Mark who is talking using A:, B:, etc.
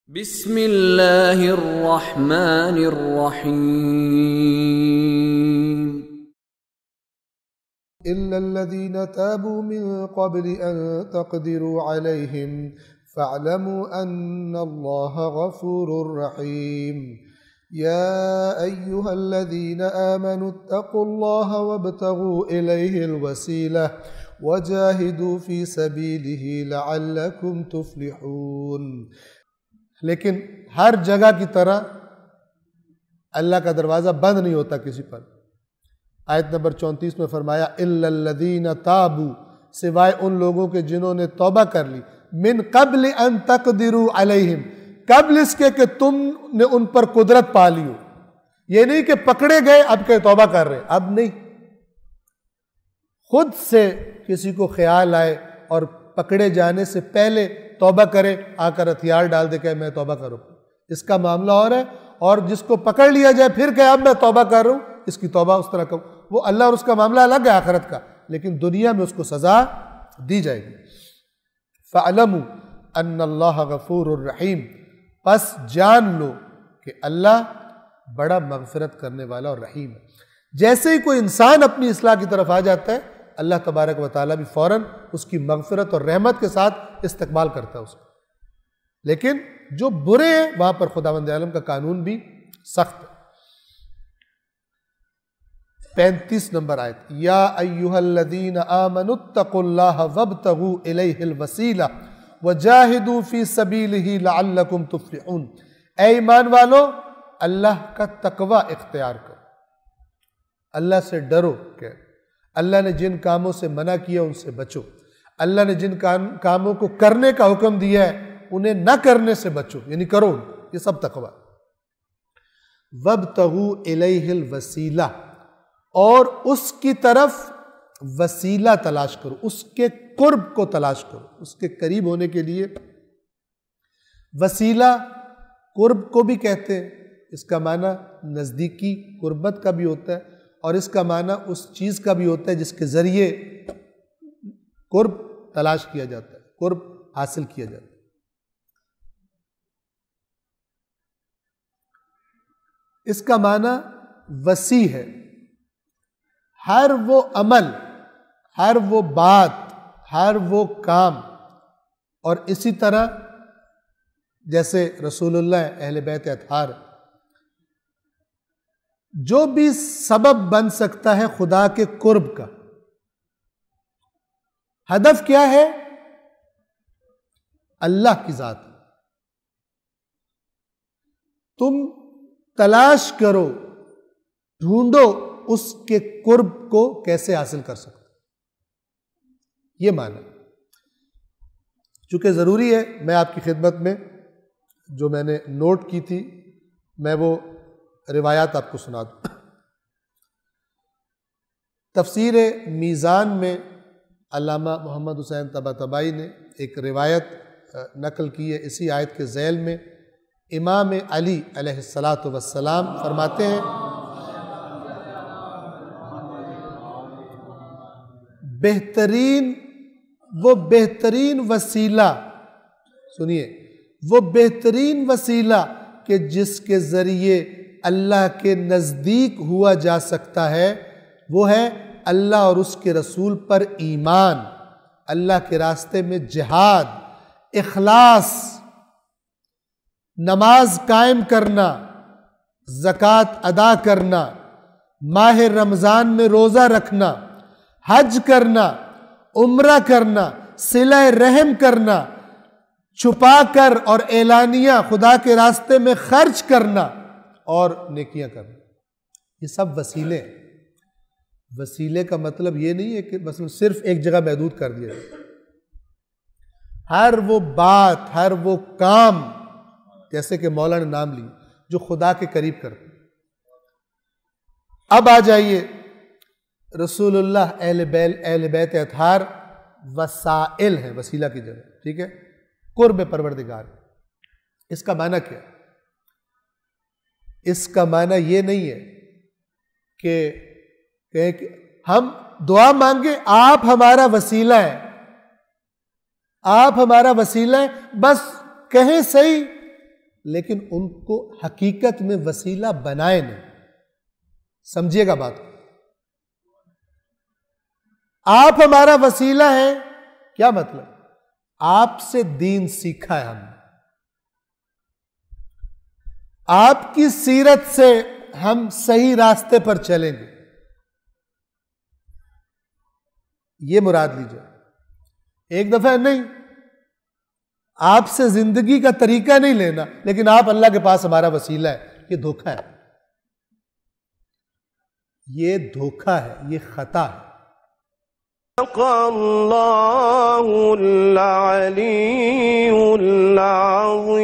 A: بسم اللہ الرحمن الرحیم
B: إلا الذين تابوا من قبل أن تقدروا عليهم فاعلموا أن الله غفور رحيم يا أيها الذين آمنوا اتقوا الله وابتغوا إليه الوسيلة وجاهدوا في سبيله لعلكم تفلحون۔ لیکن ہر جگہ کی طرح اللہ کا دروازہ بند نہیں ہوتا کسی پر۔ آیت نمبر 34 میں فرمایا الا الذین تابوا، سوائے ان لوگوں کے جنہوں نے توبہ کر لی، من قبل ان تقدروا علیہم، قبل اس کے کہ تم نے ان پر قدرت پا لی ہو۔ یہ نہیں کہ پکڑے گئے اب کہ توبہ کر رہے، اب نہیں، خود سے کسی کو خیال آئے اور پکڑے جانے سے پہلے توبہ کرے، آ کر ہتھیار ڈال دے کہ میں توبہ کروں، اس کا معاملہ اور ہے۔ اور جس کو پکڑ لیا جائے پھر کہ اب میں توبہ کر رہا ہوں، اس کی توبہ اس طرح کروں، وہ اللہ اور اس کا معاملہ الگ ہے آخرت کا، لیکن دنیا میں اس کو سزا دی جائے گی۔ فَاعْلَمُوا أَنَّ اللَّهَ غَفُورٌ رَحِيمٌ، پس جان لو کہ اللہ بڑا مغفرت کرنے والا اور رحیم ہے۔ جیسے ہی کوئی انسان اپنی اصلاح کی طرف آ جاتا ہے، اللہ تبارک و تعالیٰ بھی فوراً اس کی مغفرت اور رحمت کے ساتھ استقبال کرتا ہے اس کو۔ لیکن جو برے ہیں وہاں پر خداوند عالم کا قانون بھی سخت ہے۔ 35 نمبر آیت، یا ایہا الذین آمنوا اتقوا اللہ وابتغوا الیہ الوسیلہ وجاہدوا فی سبیلہ لعلکم تفلحون۔ اے ایمان والو، اللہ کا تقوی اختیار کرو، اللہ سے ڈرو کہ اللہ نے جن کاموں سے منع کیا ان سے بچو، اللہ نے جن کاموں کو کرنے کا حکم دیا ہے انہیں نہ کرنے سے بچو، یعنی کرو، یہ سب تقوی۔ وَابْتَغُوا إِلَيْهِ الْوَسِيلَةَ، اور اس کی طرف وسیلہ تلاش کرو، اس کے قرب کو تلاش کرو، اس کے قریب ہونے کے لیے۔ وسیلہ قرب کو بھی کہتے ہیں، اس کا معنی نزدیکی قربت کا بھی ہوتا ہے، اور اس کا معنی اس چیز کا بھی ہوتا ہے جس کے ذریعے قرب تلاش کیا جاتا ہے، قرب حاصل کیا جاتا ہے۔ اس کا معنی وسیع ہے، ہر وہ عمل، ہر وہ بات، ہر وہ کام، اور اسی طرح جیسے رسول اللہ، اہل بیت اطہار، جو بھی سبب بن سکتا ہے خدا کے قرب کا۔ ہدف کیا ہے؟ اللہ کی ذات۔ تم تلاش کرو، ڈھونڈو اس کے قرب کو کیسے حاصل کر سکتے، یہ معنی۔ چونکہ ضروری ہے میں آپ کی خدمت میں جو میں نے نوٹ کی تھی میں وہ روایات آپ کو سنا دوں۔ تفسیر میزان میں علامہ محمد حسین طباطبائی نے ایک روایت نقل کی ہے، اسی آیت کے ذیل میں امام علی علیہ السلام فرماتے ہیں، وہ بہترین وسیلہ، سنیے، وہ بہترین وسیلہ کہ جس کے ذریعے اللہ کے نزدیک ہوا جا سکتا ہے وہ ہے اللہ اور اس کے رسول پر ایمان، اللہ کے راستے میں جہاد، اخلاص، نماز قائم کرنا، زکوٰۃ ادا کرنا، ماہ رمضان میں روزہ رکھنا، حج کرنا، عمرہ کرنا، صلہ رحم کرنا، چھپا کر اور اعلانیہ خدا کے راستے میں خرچ کرنا اور نیکیاں کرنا، یہ سب وسیلے ہیں۔ وسیلے کا مطلب یہ نہیں ہے کہ مثلا صرف ایک جگہ محدود کر دیا جائے، ہر وہ بات، ہر وہ کام، جیسے کہ مولا نے نام لی، جو خدا کے قریب کرتے۔ اب آ جائیے رسول اللہ، اہل بیت اطہار وسائل ہیں، وسیلہ کی جگہ، ٹھیک ہے، قرب پروردگار۔ اس کا معنی کیا ہے؟ اس کا معنی یہ نہیں ہے کہ ہم دعا مانگے آپ ہمارا وسیلہ ہیں، آپ ہمارا وسیلہ ہیں، بس کہیں صحیح لیکن ان کو حقیقت میں وسیلہ بنائے نہیں. سمجھیے گا بات. آپ ہمارا وسیلہ ہیں، کیا مطلب؟ آپ سے دین سیکھا ہے ہم نے، آپ کی سیرت سے ہم صحیح راستے پر چلیں گے، یہ مراد لیجیے. ایک دفعہ نہیں، آپ سے زندگی کا طریقہ نہیں لینا، لیکن آپ اللہ کے پاس ہمارا وسیلہ ہے. یہ دھوکہ ہے، یہ دھوکہ ہے، یہ خطا ہے.
C: اللہ العلی العظیم.